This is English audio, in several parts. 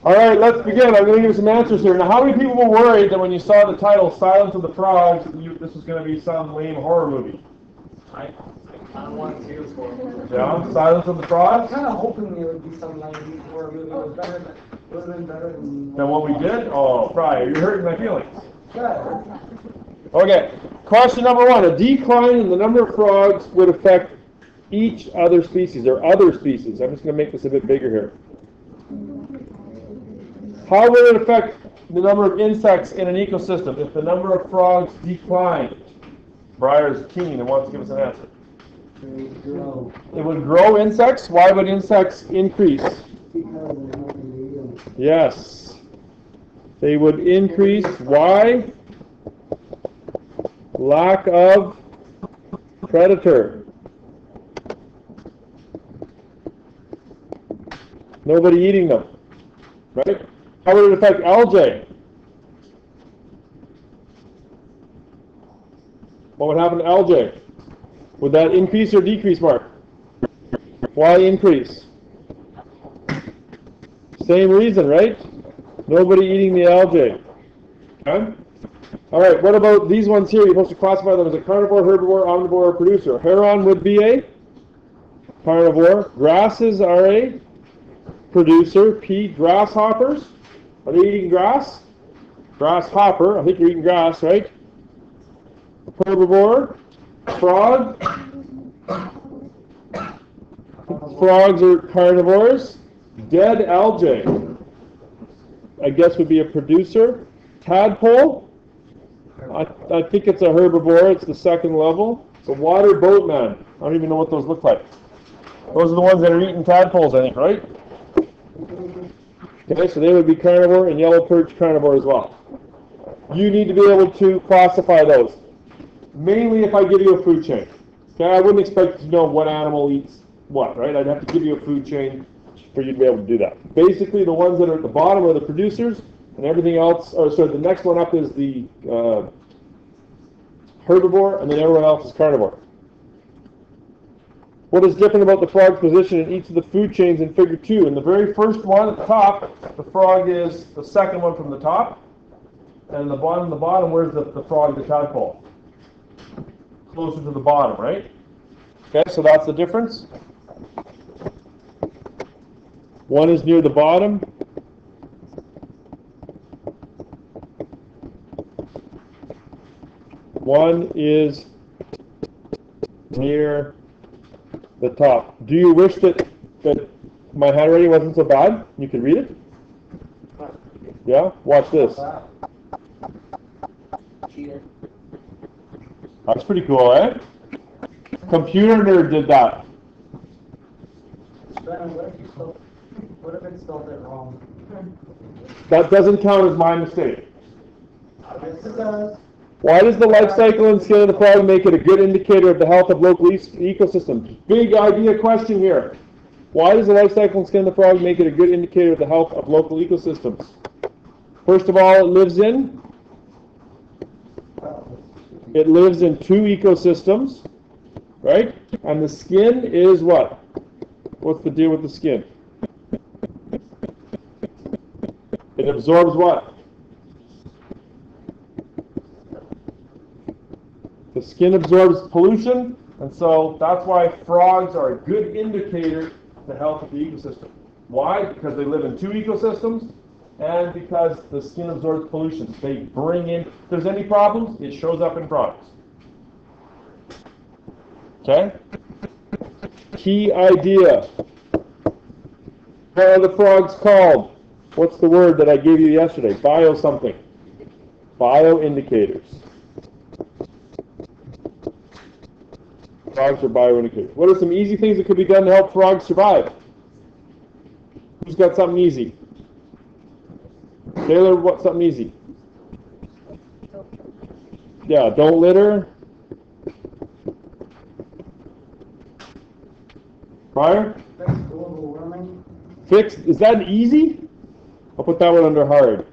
All right, let's begin. I'm going to give you some answers here. Now, how many people were worried that when you saw the title Silence of the Frogs, this was going to be some lame horror movie? I don't want to see this one. Yeah, Silence of the Frogs? I'm kind of hoping it would be some lame horror movie. It would have been better than what we did? Oh, Fry, you're hurting my feelings. Yeah. Okay, question number one. A decline in the number of frogs would affect each other species, or other species. I'm just going to make this a bit bigger here. How will it affect the number of insects in an ecosystem if the number of frogs declined? Briar's keen and wants to give us an answer. It would grow insects. Why would insects increase? Yes. They would increase. Why? Lack of predator. Nobody eating them. Right? How would it affect algae? What would happen to algae? Would that increase or decrease, Mark? Why increase? Same reason, right? Nobody eating the algae. Okay? All right, what about these ones here? You're supposed to classify them as a carnivore, herbivore, omnivore, or producer. Heron would be a carnivore. Grasses are a producer. P. Grasshoppers. Are they eating grass? Grasshopper. I think you're eating grass, right? Herbivore. Frog. Frogs are carnivores. Dead algae, I guess, would be a producer. Tadpole. I think it's a herbivore. It's the second level. It's a water boatman. I don't even know what those look like. Those are the ones that are eating tadpoles, I think, right? Okay, so they would be carnivore, and yellow perch carnivore as well. You need to be able to classify those. Mainly if I give you a food chain. Okay, I wouldn't expect you to know what animal eats what, right? I'd have to give you a food chain for you to be able to do that. Basically, the ones that are at the bottom are the producers, and everything else, or so the next one up is the herbivore, and then everyone else is carnivore. What is different about the frog's position in each of the food chains in Figure 2? In the very first one at the top, the frog is the second one from the top, and the bottom, where's the frog, the tadpole? Closer to the bottom, right? Okay, so that's the difference. One is near the bottom. One is near the top. Do you wish that my handwriting wasn't so bad? You could read it? Yeah? Watch this. That's pretty cool, eh? Computer nerd did that. What if it spelled it wrong? That doesn't count as my mistake. Yes, it does. Why does the life cycle and skin of the frog make it a good indicator of the health of local ecosystems? Big idea question here. Why does the life cycle and skin of the frog make it a good indicator of the health of local ecosystems? First of all, it lives in two ecosystems, right? And the skin is what? What's the deal with the skin? It absorbs what? The skin absorbs pollution, and so that's why frogs are a good indicator of the health of the ecosystem. Why? Because they live in two ecosystems, and because the skin absorbs pollution. They bring in, if there's any problems, it shows up in frogs. Okay? Key idea. What are the frogs called? What's the word that I gave you yesterday? Bio something. Bio indicators. Frogs are bioindicators. What are some easy things that could be done to help frogs survive? Who's got something easy? Taylor, what's something easy? Yeah, don't litter. Prior? Global warming. Fix, is that easy? I'll put that one under hard.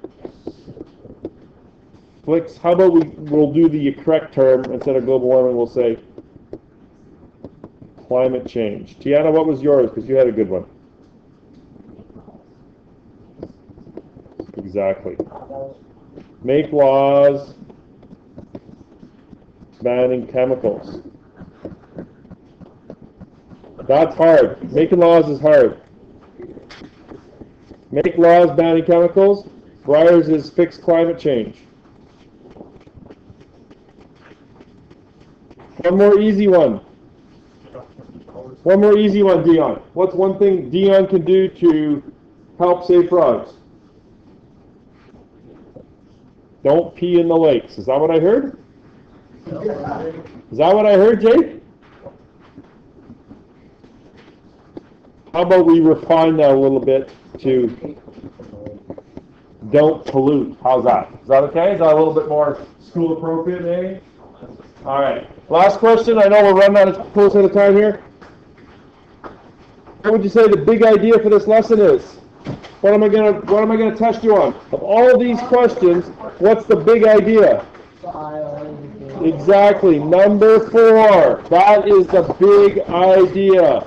Fix, how about we'll do the correct term instead of global warming, we'll say climate change. Tiana, what was yours? Because you had a good one. Exactly. Make laws banning chemicals. That's hard. Making laws is hard. Make laws banning chemicals. Breyers is fix climate change. One more easy one. One more easy one, Dion. What's one thing Dion can do to help save frogs? Don't pee in the lakes. Is that what I heard? Is that what I heard, Jake? How about we refine that a little bit to don't pollute? How's that? Is that okay? Is that a little bit more school appropriate, maybe? All right. Last question. I know we're running out of close out of time here. What would you say the big idea for this lesson is? What am I gonna test you on? Of all of these questions, what's the big idea? Exactly. Number 4. That is the big idea.